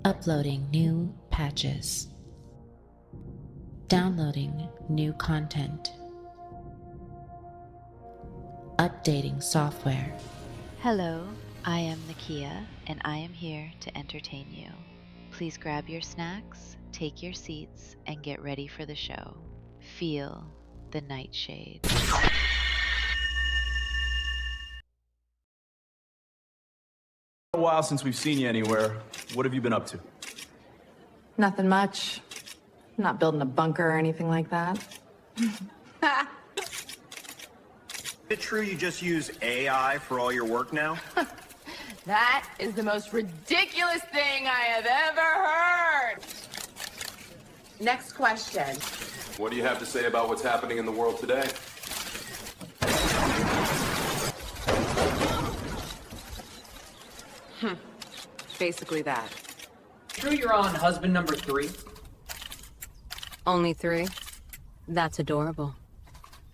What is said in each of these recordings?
Uploading new patches. Downloading new content. Updating software. Hello, I am Nakia, and I am here to entertain you. Please grab your snacks, take your seats, and get ready for the show. Feel the nightshade. A while since we've seen you anywhere. What have you been up to? Nothing much. I'm not building a bunker or anything like that. Is it true you just use AI for all your work now? That is the most ridiculous thing I have ever heard. Next question. What do you have to say about what's happening in the world today? Basically that. True you're on husband number 3? Only 3? That's adorable.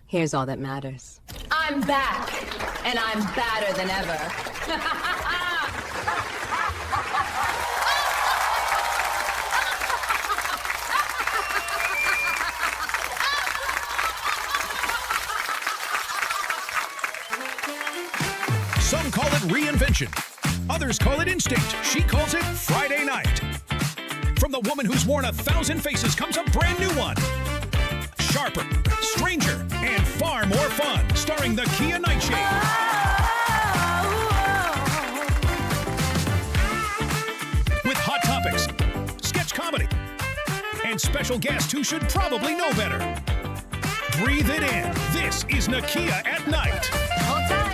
Here's all that matters. I'm back, and I'm badder than ever. Some call it reinvention. Others call it instinct. She calls it Friday Night. From the woman who's worn 1,000 faces comes a brand new one. Sharper, stranger, and far more fun. Starring the NAKIA Niteshade. With hot topics, sketch comedy, and special guests who should probably know better. Breathe it in. This is NAKIA at Night. Hold tight.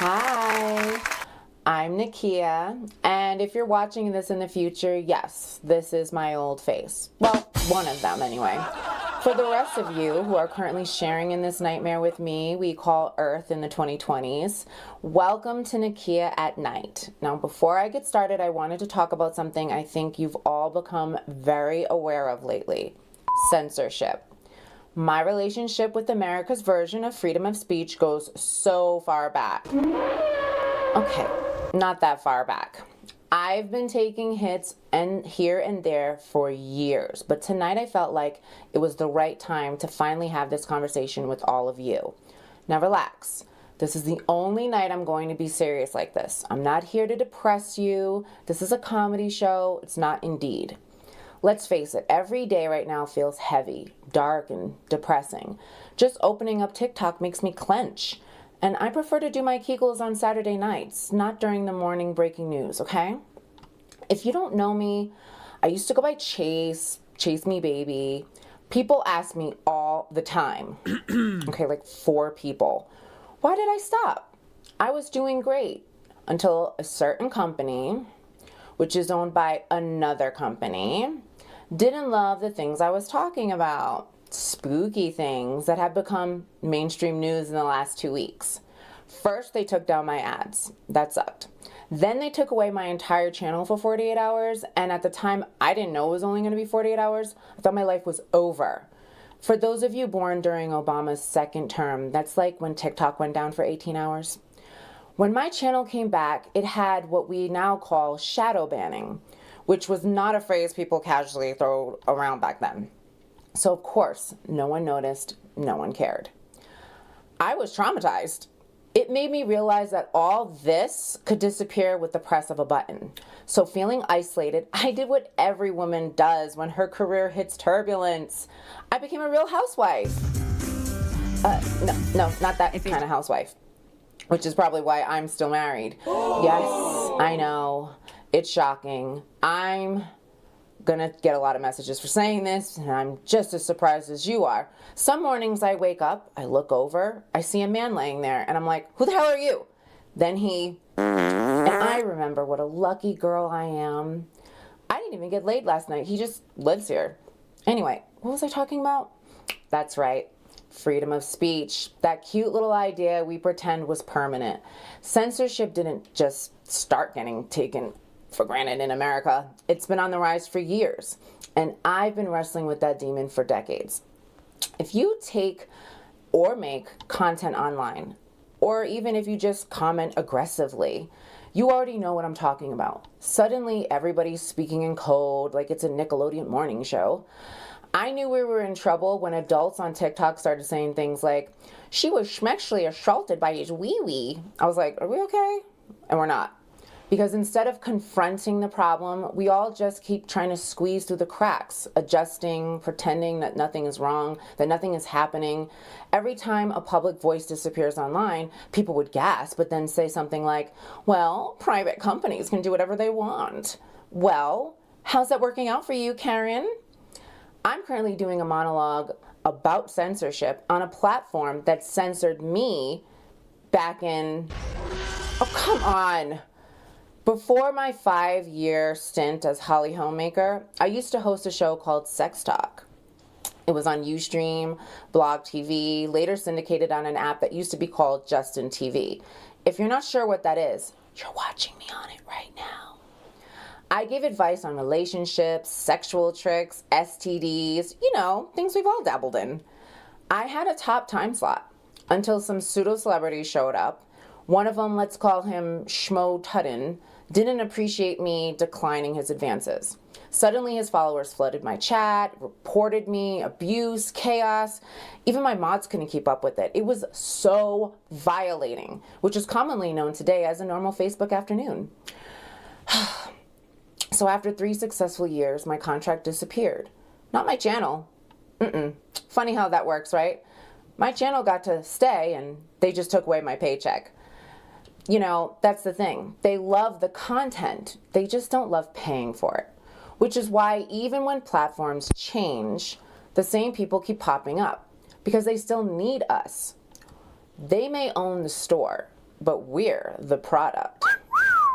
Hi, I'm NAKIA, and if you're watching this in the future, yes, this is my old face. Well, one of them anyway. For the rest of you who are currently sharing in this nightmare with me, we call Earth in the 2020s, welcome to NAKIA at Night. Now, before I get started, I wanted to talk about something I think you've all become very aware of lately: censorship. My relationship with America's version of freedom of speech goes so far back. Okay, not that far back. I've been taking hits here and there for years, but tonight I felt like it was the right time to finally have this conversation with all of you. Now relax. This is the only night I'm going to be serious like this. I'm not here to depress you. This is a comedy show. It's not Indeed. Let's face it, every day right now feels heavy, dark, and depressing. Just opening up TikTok makes me clench. And I prefer to do my Kegels on Saturday nights, not during the morning breaking news, okay? If you don't know me, I used to go by Chase Me Baby. People ask me all the time, okay, like 4 people, why did I stop? I was doing great until a certain company, which is owned by another company, didn't love the things I was talking about. Spooky things that have become mainstream news in the last 2 weeks. First, they took down my ads. That sucked. Then they took away my entire channel for 48 hours, and at the time, I didn't know it was only going to be 48 hours. I thought my life was over. For those of you born during Obama's second term, that's like when TikTok went down for 18 hours. When my channel came back, it had what we now call shadow banning, which was not a phrase people casually throw around back then. So of course, no one noticed, no one cared. I was traumatized. It made me realize that all this could disappear with the press of a button. So feeling isolated, I did what every woman does when her career hits turbulence. I became a real housewife. No, not that kind of housewife. Which is probably why I'm still married. Yes, I know. It's shocking. I'm gonna get a lot of messages for saying this, and I'm just as surprised as you are. Some mornings I wake up, I look over, I see a man laying there, and I'm like, who the hell are you? Then and I remember what a lucky girl I am. I didn't even get laid last night. He just lives here. Anyway, what was I talking about? That's right. Freedom of speech. That cute little idea we pretend was permanent. Censorship didn't just start getting taken for granted in America. It's been on the rise for years, and I've been wrestling with that demon for decades. If you take or make content online, or even if you just comment aggressively, you already know what I'm talking about. Suddenly, everybody's speaking in code like it's a Nickelodeon morning show. I knew we were in trouble when adults on TikTok started saying things like, she was schmexually assaulted by his wee-wee. I was like, are we okay? And we're not. Because instead of confronting the problem, we all just keep trying to squeeze through the cracks, adjusting, pretending that nothing is wrong, that nothing is happening. Every time a public voice disappears online, people would gasp, but then say something like, well, private companies can do whatever they want. Well, how's that working out for you, Karen? I'm currently doing a monologue about censorship on a platform that censored me back in, oh, come on. Before my 5-year stint as Holly Homemaker, I used to host a show called Sex Talk. It was on Ustream, Blog TV, later syndicated on an app that used to be called Justin TV. If you're not sure what that is, you're watching me on it right now. I gave advice on relationships, sexual tricks, STDs, things we've all dabbled in. I had a top time slot until some pseudo-celebrities showed up. One of them, let's call him Schmo Tutton, didn't appreciate me declining his advances. Suddenly his followers flooded my chat, reported me, abuse, chaos. Even my mods couldn't keep up with it. It was so violating, which is commonly known today as a normal Facebook afternoon. So after 3 successful years, my contract disappeared. Not my channel. Funny how that works, right? My channel got to stay and they just took away my paycheck. That's the thing. They love the content. They just don't love paying for it. Which is why even when platforms change, the same people keep popping up because they still need us. They may own the store, but we're the product.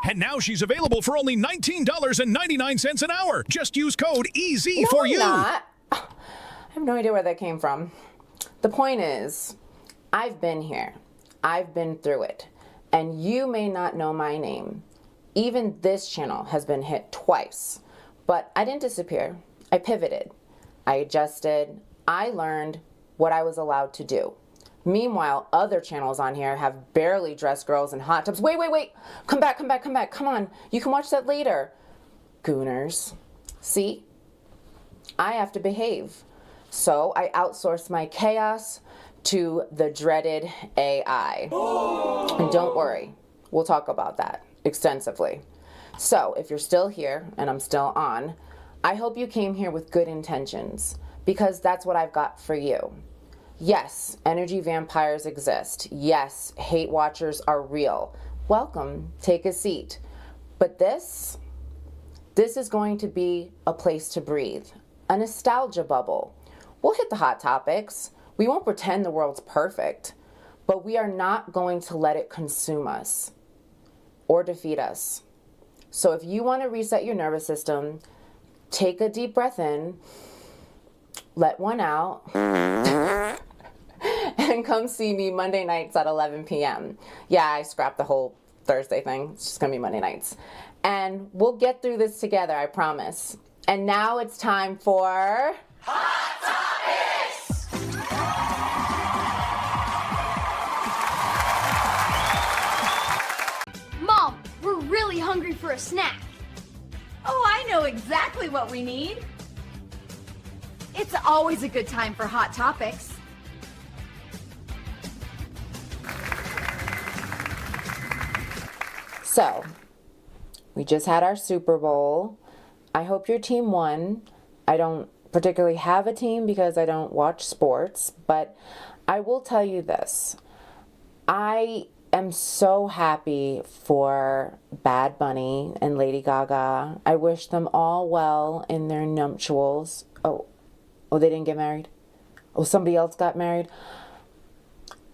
And now she's available for only $19.99 an hour. Just use code EZ No, for I'm you. not. I have no idea where that came from. The point is, I've been here. I've been through it. And you may not know my name. Even this channel has been hit twice. But I didn't disappear. I pivoted. I adjusted. I learned what I was allowed to do. Meanwhile, other channels on here have barely dressed girls in hot tubs. Wait. Come back. Come on. You can watch that later. Gooners. See? I have to behave. So I outsourced my chaos to the dreaded AI. And don't worry, we'll talk about that extensively. So if you're still here and I'm still on, I hope you came here with good intentions because that's what I've got for you. Yes, energy vampires exist. Yes, hate watchers are real. Welcome, take a seat. But this is going to be a place to breathe, a nostalgia bubble. We'll hit the hot topics. We won't pretend the world's perfect, but we are not going to let it consume us or defeat us. So if you want to reset your nervous system, take a deep breath in, let one out, and come see me Monday nights at 11 p.m. Yeah, I scrapped the whole Thursday thing. It's just going to be Monday nights. And we'll get through this together, I promise. And now it's time for... Hot Topics! Mom, we're really hungry for a snack. Oh, I know exactly what we need. It's always a good time for Hot Topics. So, we just had our Super Bowl. I hope your team won. I don't particularly have a team because I don't watch sports, but I will tell you this. I am so happy for Bad Bunny and Lady Gaga. I wish them all well in their nuptials. Oh, they didn't get married? Oh, somebody else got married?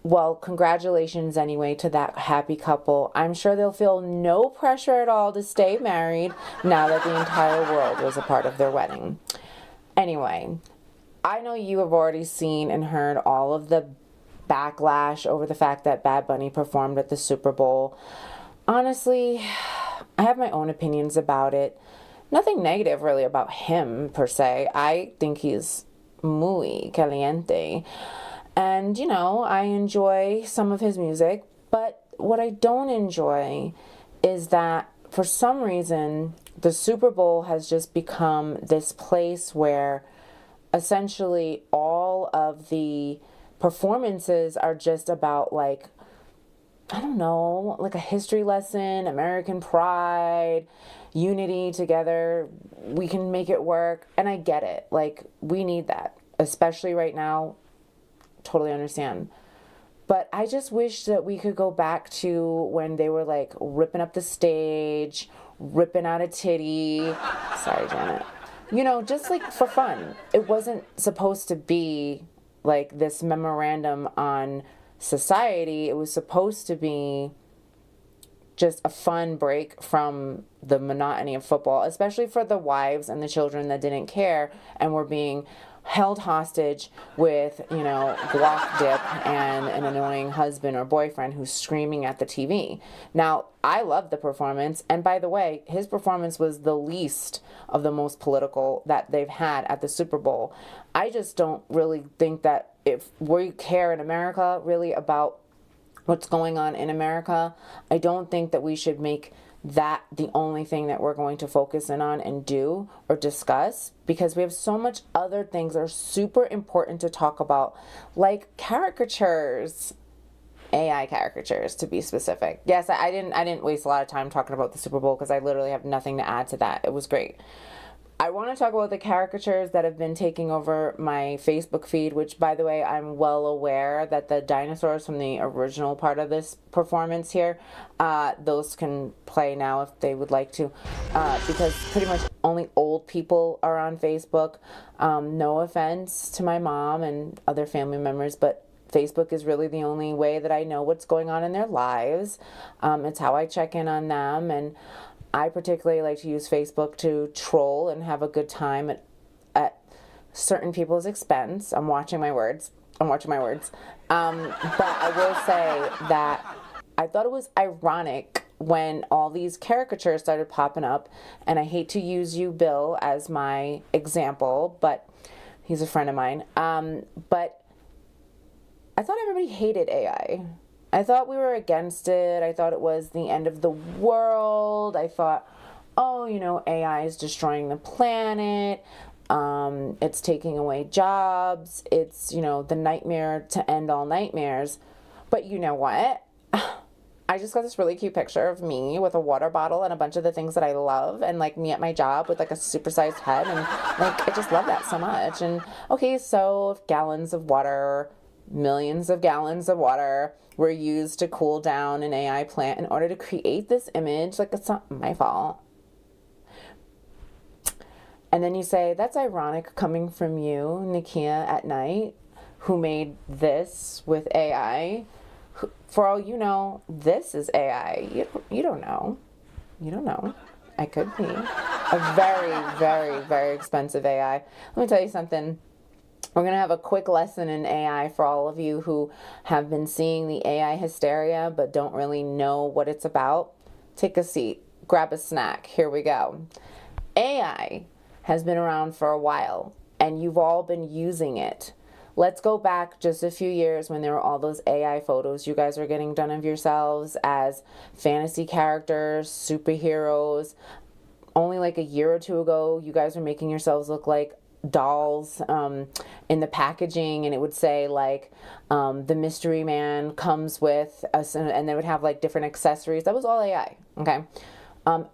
Well, congratulations anyway to that happy couple. I'm sure they'll feel no pressure at all to stay married now that the entire world was a part of their wedding. Anyway, I know you have already seen and heard all of the backlash over the fact that Bad Bunny performed at the Super Bowl. Honestly, I have my own opinions about it. Nothing negative really about him per se. I think he's muy caliente. And, you know, I enjoy some of his music, but what I don't enjoy is that for some reason, the Super Bowl has just become this place where essentially all of the performances are just about, like, I don't know, like a history lesson, American pride, unity together. We can make it work. And I get it. Like, we need that, especially right now. Totally understand. But I just wish that we could go back to when they were like ripping up the stage, ripping out a titty. Sorry, Janet. You know, just like for fun. It wasn't supposed to be like this memorandum on society. It was supposed to be just a fun break from the monotony of football, especially for the wives and the children that didn't care and were being held hostage with, you know, guac dip and an annoying husband or boyfriend who's screaming at the TV. Now, I love the performance, and by the way, his performance was the least of the most political that they've had at the Super Bowl. I just don't really think that if we care in America really about what's going on in America, I don't think that we should make that the only thing that we're going to focus in on and do or discuss, because we have so much other things that are super important to talk about, like caricatures, AI caricatures to be specific. Yes, I didn't waste a lot of time talking about the Super Bowl because I literally have nothing to add to that. It was great. I want to talk about the caricatures that have been taking over my Facebook feed, which, by the way, I'm well aware that the dinosaurs from the original part of this performance here, those can play now if they would like to, because pretty much only old people are on Facebook. No offense to my mom and other family members, but Facebook is really the only way that I know what's going on in their lives. It's how I check in on them, and I particularly like to use Facebook to troll and have a good time at certain people's expense. I'm watching my words. But I will say that I thought it was ironic when all these caricatures started popping up, and I hate to use you, Bill, as my example, but he's a friend of mine. But I thought everybody hated AI. I thought we were against it. I thought it was the end of the world. I thought, oh, you know, AI is destroying the planet. It's taking away jobs. It's, you know, the nightmare to end all nightmares. But you know what? I just got this really cute picture of me with a water bottle and a bunch of the things that I love, and like me at my job with like a supersized head, and like I just love that so much. And okay, so gallons of water, millions of gallons of water were used to cool down an AI plant in order to create this image. Like, it's not my fault. And then you say, that's ironic coming from you, NAKIA NITE, who made this with AI. For all you know, this is AI. You don't know. You don't know. I could be. A very, very, very expensive AI. Let me tell you something. We're going to have a quick lesson in AI for all of you who have been seeing the AI hysteria but don't really know what it's about. Take a seat, grab a snack, here we go. AI has been around for a while, and you've all been using it. Let's go back just a few years when there were all those AI photos you guys were getting done of yourselves as fantasy characters, superheroes. Only like a year or two ago, you guys were making yourselves look like dolls in the packaging, and it would say like the mystery man comes with us, and they would have like different accessories. That was all AI. Okay.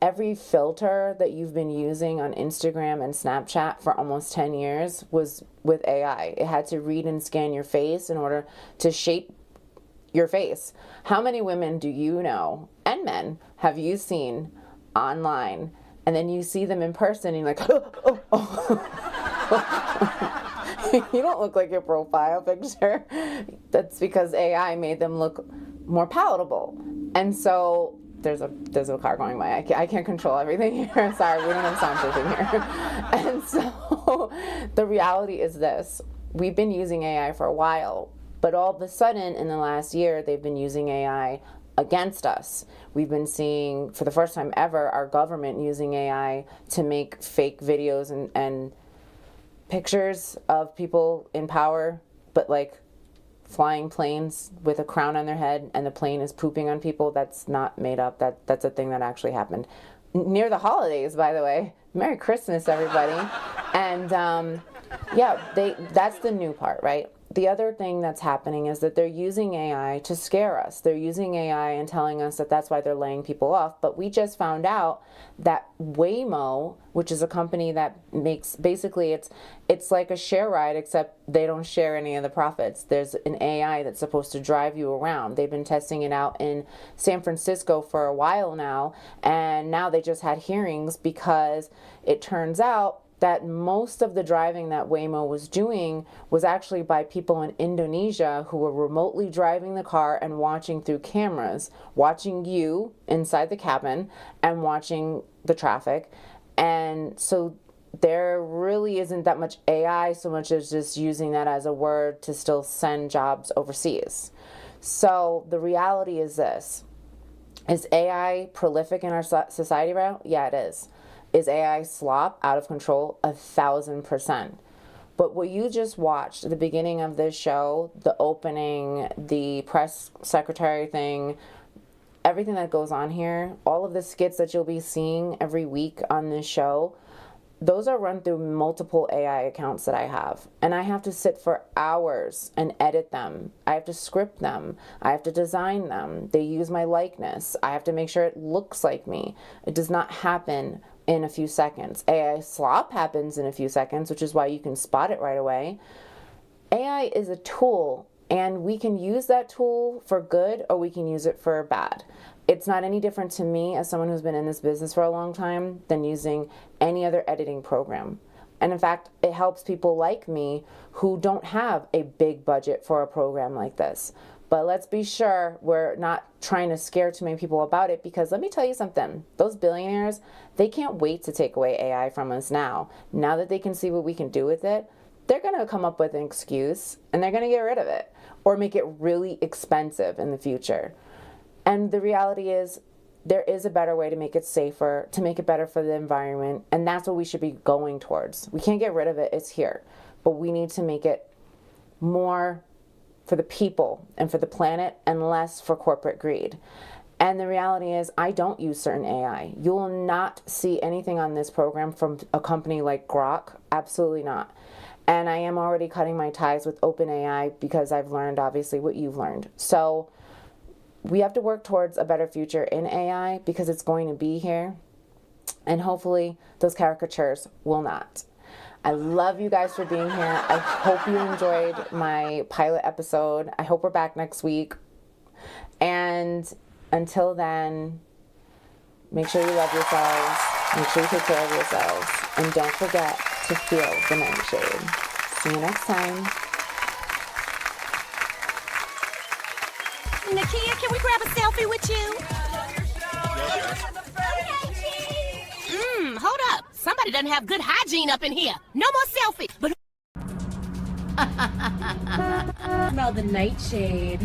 Every filter that you've been using on Instagram and Snapchat for almost 10 years was with AI. It had to read and scan your face in order to shape your face. How many women do you know, and men, have you seen online, and then you see them in person and you're like, oh. You don't look like your profile picture. That's because AI made them look more palatable. And so there's a car going by. I can't control everything here. Sorry, we don't have soundproofing here. And so the reality is this. We've been using AI for a while, but all of a sudden in the last year, they've been using AI against us. We've been seeing, for the first time ever, our government using AI to make fake videos and pictures of people in power, but like flying planes with a crown on their head and the plane is pooping on people. That's not made up. That's a thing that actually happened. Near the holidays, by the way. Merry Christmas, everybody. And yeah, that's the new part, right? The other thing that's happening is that they're using AI to scare us. They're using AI and telling us that that's why they're laying people off. But we just found out that Waymo, which is a company that makes, basically it's like a share ride, except they don't share any of the profits. There's an AI that's supposed to drive you around. They've been testing it out in San Francisco for a while now, and now they just had hearings because it turns out that most of the driving that Waymo was doing was actually by people in Indonesia who were remotely driving the car and watching through cameras, watching you inside the cabin and watching the traffic. And so there really isn't that much AI so much as just using that as a word to still send jobs overseas. So the reality is this. Is AI prolific in our society right now? Yeah, it is. Is AI slop out of control? 1,000%. But what you just watched at the beginning of this show, the opening, the press secretary thing, everything that goes on here, all of the skits that you'll be seeing every week on this show, those are run through multiple AI accounts that I have. And I have to sit for hours and edit them. I have to script them. I have to design them. They use my likeness. I have to make sure it looks like me. It does not happen in a few seconds. AI slop happens in a few seconds, which is why you can spot it right away. AI is a tool, and we can use that tool for good or we can use it for bad. It's not any different to me as someone who's been in this business for a long time than using any other editing program. And in fact, it helps people like me who don't have a big budget for a program like this. But let's be sure we're not trying to scare too many people about it, because let me tell you something. Those billionaires, they can't wait to take away AI from us now. Now that they can see what we can do with it, they're going to come up with an excuse and they're going to get rid of it or make it really expensive in the future. And the reality is there is a better way to make it safer, to make it better for the environment, and that's what we should be going towards. We can't get rid of it, it's here. But we need to make it more for the people and for the planet and less for corporate greed. And the reality is I don't use certain AI. You will not see anything on this program from a company like Grok, absolutely not. And I am already cutting my ties with OpenAI because I've learned obviously what you've learned. So we have to work towards a better future in AI because it's going to be here, and hopefully those caricatures will not. I love you guys for being here. I hope you enjoyed my pilot episode. I hope we're back next week. And until then, make sure you love yourselves, make sure you take care of yourselves, and don't forget to feel the nightshade. See you next time. Nakia, can we grab a selfie with you? Hold up. Somebody doesn't have good hygiene up in here. No more selfie. But smell the nightshade.